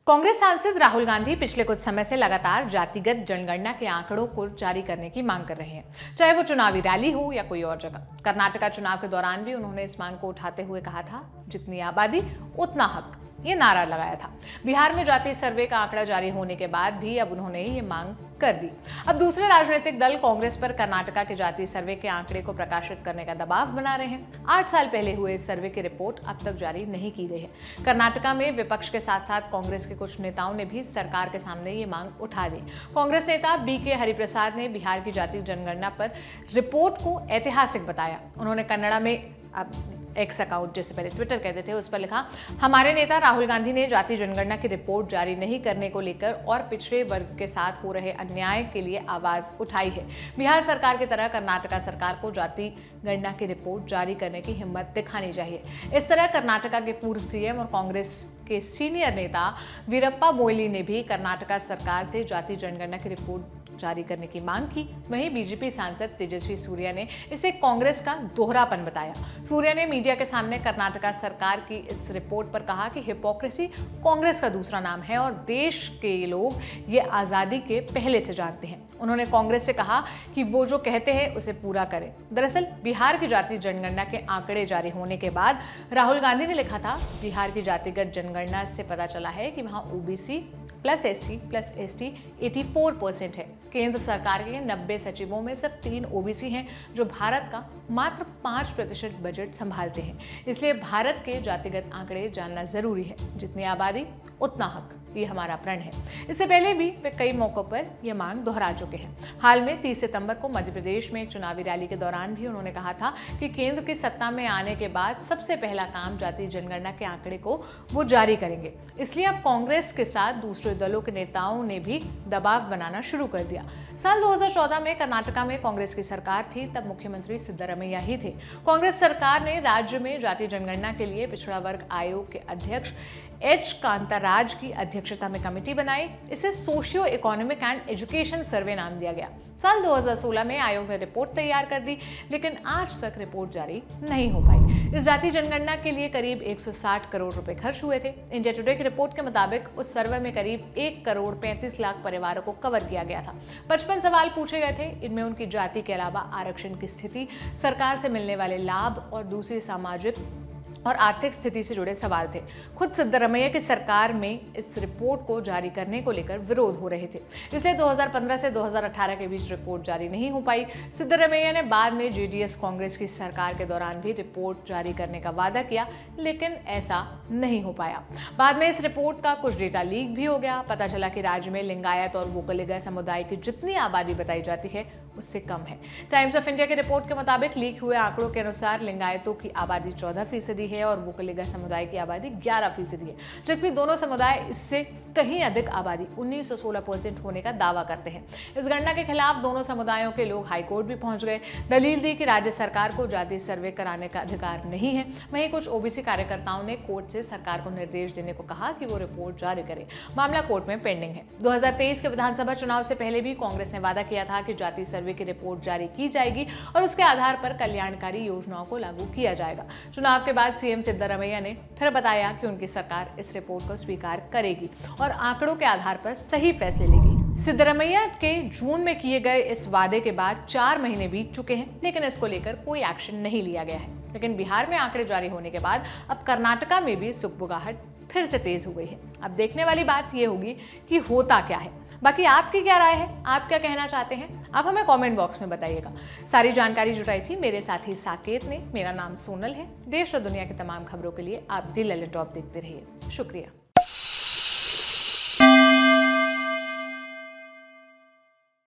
कांग्रेस सांसद राहुल गांधी पिछले कुछ समय से लगातार जातिगत जनगणना के आंकड़ों को जारी करने की मांग कर रहे हैं, चाहे वो चुनावी रैली हो या कोई और जगह। कर्नाटका चुनाव के दौरान भी उन्होंने इस मांग को उठाते हुए कहा था, जितनी आबादी उतना हक, ये नारा लगाया था। बिहार में जातीय सर्वे का आंकड़ा जारी होने के बाद भी अब उन्होंने ये मांग कर दी। अब दूसरे राजनीतिक दल कांग्रेस पर कर्नाटका के जातीय सर्वे के आंकड़े को प्रकाशित करने का दबाव बना रहे हैं। 8 साल पहले हुए इस सर्वे की रिपोर्ट अब तक जारी नहीं की गई है। कर्नाटका में विपक्ष के साथ साथ कांग्रेस के कुछ नेताओं ने भी सरकार के सामने ये मांग उठा दी। कांग्रेस नेता BK हरिप्रसाद ने बिहार की जातीय जनगणना पर रिपोर्ट को ऐतिहासिक बताया। उन्होंने कन्नड़ा में एक्स अकाउंट, जिसे पहले ट्विटर कहते थे, उस पर लिखा, हमारे नेता राहुल गांधी ने जातीय जनगणना की रिपोर्ट जारी नहीं करने को लेकर और पिछड़े वर्ग के साथ हो रहे अन्याय के लिए आवाज उठाई है। बिहार सरकार की तरह कर्नाटका सरकार को जातीय गणना की रिपोर्ट जारी करने की हिम्मत दिखानी चाहिए। इस तरह कर्नाटका के पूर्व CM और कांग्रेस के सीनियर नेता वीरप्पा मोइली ने भी कर्नाटका सरकार से जातीय जनगणना की रिपोर्ट जारी करने की मांग की। वहीं BJP सांसद तेजस्वी सूर्या ने इसे कांग्रेस का दोहरापन बताया। सूर्या ने मीडिया के सामने कर्नाटका सरकार की इस रिपोर्ट पर कहा कि हिपोक्रेसी कांग्रेस का दूसरा नाम है और देश के लोग ये आजादी के पहले से जानते हैं। उन्होंने कांग्रेस से कहा कि वो जो कहते हैं उसे पूरा करें। दरअसल बिहार की जातीय जनगणना के आंकड़े जारी होने के बाद राहुल गांधी ने लिखा था, बिहार की जातिगत जनगणना से पता चला है कि वहां OBC plus SC plus ST 84% है। केंद्र सरकार के 90 सचिवों में सिर्फ 3 OBC हैं, जो भारत का मात्र 5% बजट संभालते हैं। इसलिए भारत के जातिगत आंकड़े जानना जरूरी है। जितनी आबादी उतना हक, ये हमारा प्रण है। इससे पहले भी वे कई मौकों पर यह मांग दोहरा चुके हैं। हाल में 30 सितंबर को मध्य प्रदेश में एक चुनावी रैली के दौरान भी उन्होंने कहा था कि केंद्र की सत्ता में आने के बाद सबसे पहला काम जातीय जनगणना के आंकड़े को वो जारी करेंगे। इसलिए अब कांग्रेस के साथ दूसरे दलों के नेताओं ने भी दबाव बनाना शुरू कर दिया। साल 2014 में कर्नाटका में कांग्रेस की सरकार थी, तब मुख्यमंत्री सिद्धरमैया ही थे। कांग्रेस सरकार ने राज्य में जातीय जनगणना के लिए पिछड़ा वर्ग आयोग के अध्यक्ष H. कांताराज की अध्यक्षता में कमेटी बनाई। इसे सोशियो इकोनॉमिक एंड एजुकेशन सर्वे नाम दिया गया। साल 2016 में आयोग ने रिपोर्ट तैयार कर दी, लेकिन आज तक रिपोर्ट जारी नहीं हो पाई। इस जातीय जनगणना के लिए करीब 160 करोड़ रुपए खर्च हुए थे। इंडिया टुडे की रिपोर्ट के मुताबिक उस सर्वे में करीब 1 करोड़ 35 लाख परिवारों को कवर किया गया था। 55 सवाल पूछे गए थे। इनमें उनकी जाति के अलावा आरक्षण की स्थिति, सरकार से मिलने वाले लाभ और दूसरी सामाजिक और आर्थिक स्थिति से जुड़े सवाल थे। खुद सिद्धरमैया की सरकार में इस रिपोर्ट को जारी करने को लेकर विरोध हो रहे थे, इसलिए 2015 से 2018 के बीच रिपोर्ट जारी नहीं हो पाई। सिद्धरमैया ने बाद में JDS कांग्रेस की सरकार के दौरान भी रिपोर्ट जारी करने का वादा किया, लेकिन ऐसा नहीं हो पाया। बाद में इस रिपोर्ट का कुछ डेटा लीक भी हो गया। पता चला कि राज्य में लिंगायत और वोकलिगा समुदाय की जितनी आबादी बताई जाती है उससे कम है। टाइम्स ऑफ इंडिया की रिपोर्ट के मुताबिक लीक हुए आंकड़ों के अनुसार लिंगायतों की आबादी 14% है और वोकलिगा समुदाय की आबादी 11% है, जबकि दोनों समुदाय इससे कहीं अधिक आबादी 19 और 16% होने का दावा करते हैं। इस गणना के खिलाफ दोनों समुदायों के लोग हाईकोर्ट भी पहुंच गए। दलील दी कि राज्य सरकार को जातीय सर्वे कराने का अधिकार नहीं है। वहीं कुछ OBC कार्यकर्ताओं ने कोर्ट से सरकार को निर्देश देने को कहा कि वो रिपोर्ट जारी करे। मामला कोर्ट में पेंडिंग है। 2023 के विधानसभा चुनाव से पहले भी कांग्रेस ने वादा किया था कि जातीय सर्वे की रिपोर्ट जारी की जाएगी और उसके आधार पर कल्याणकारी योजनाओं को लागू किया जाएगा। चुनाव के बाद CM सिद्धरमैया ने फिर बताया कि उनकी सरकार इस रिपोर्ट को स्वीकार करेगी और आंकड़ों के आधार पर सही फैसले लेगी। सिद्धरमैया के जून में किए गए इस वादे के बाद 4 महीने बीत चुके हैं, लेकिन इसको लेकर कोई एक्शन नहीं लिया गया है। लेकिन बिहार में आंकड़े जारी होने के बाद अब कर्नाटका में भी सुगबुगाहट फिर से तेज हो गई है। अब देखने वाली बात यह होगी कि होता क्या है। बाकी आपकी क्या राय है, आप क्या कहना चाहते हैं, आप हमें कमेंट बॉक्स में बताइएगा। सारी जानकारी जुटाई थी मेरे साथी साकेत ने। मेरा नाम सोनल है। देश और दुनिया की तमाम खबरों के लिए आप दी ललन टॉप देखते रहिए। शुक्रिया।